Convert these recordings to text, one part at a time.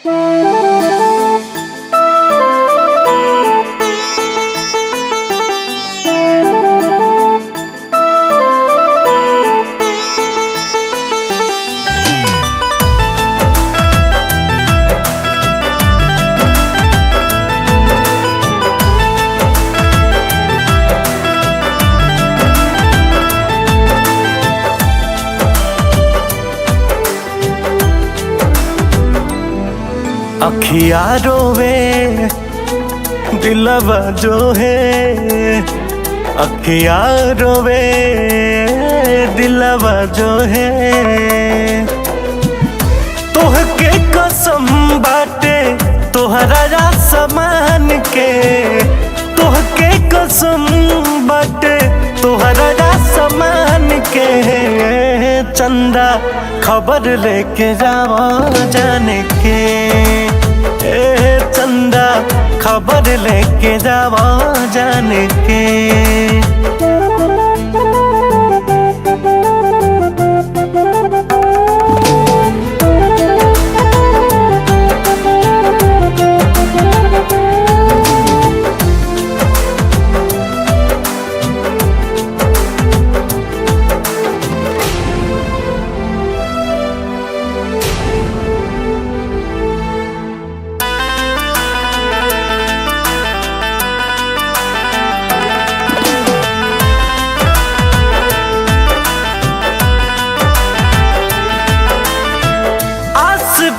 अखियाँ रोवे दिलवा जो है, अखियाँ रोवे दिलवा जो है। तोहके कसम बाटे तोहरा समान के, तोहके कसम बाटे तोहरा समान के। चंदा खबर लेके जावा जाने के, चंदा खबर लेके जावा जाने के।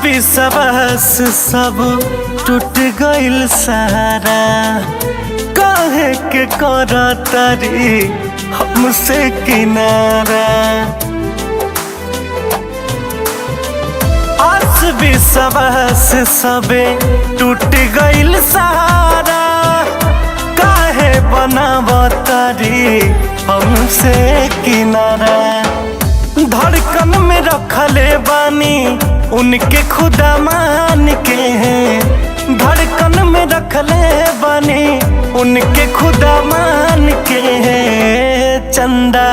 विश्वास सब टूट गइल सारा, काहे के करा तारी हमसे किनारा। आस विश्वास सबे टूट गइल सारा, काहे बनावा तारी हमसे किनारा। धड़कन में रखले बानी उनके खुदा मान के हैं, धड़कन में रखले बानी उनके खुदा मान के हैं। चंदा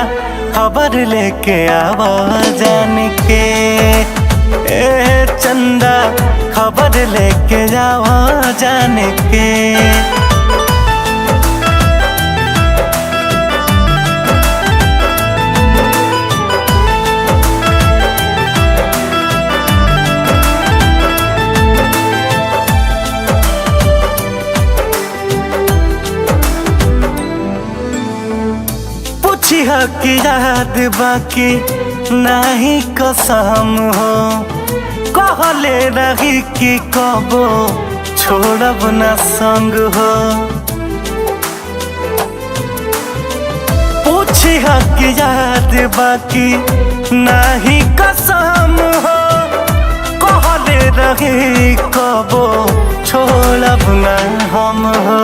खबर लेके आवा जाने के, चंदा खबर लेके जावा जाने के। पूछिया की याद बाकी नहीं कसम हो, कहले रही कि कबो छोड़ब न संग हो। पूछिया की याद बाकी नहीं कसम हो, कहले रही कबो छोड़ब न हम हो।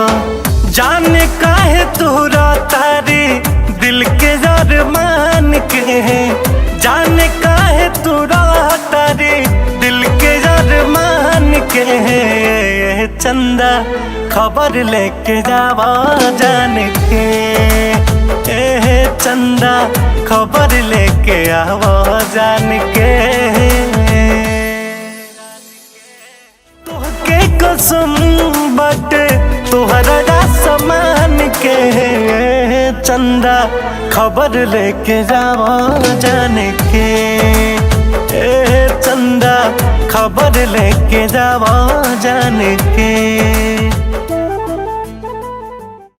जाने काहे तोरा तारी दिल के अरमान के, जाने काहे तोरा तारी दिल के अरमान के। चंदा खबर लेके जावा जाने के, चंदा खबर लेके आवा जाने के। तोहके कसम बाटे तोहरा समान के, चंदा खबर लेके जावा जाने के। चंदा खबर लेके जावा जाने के।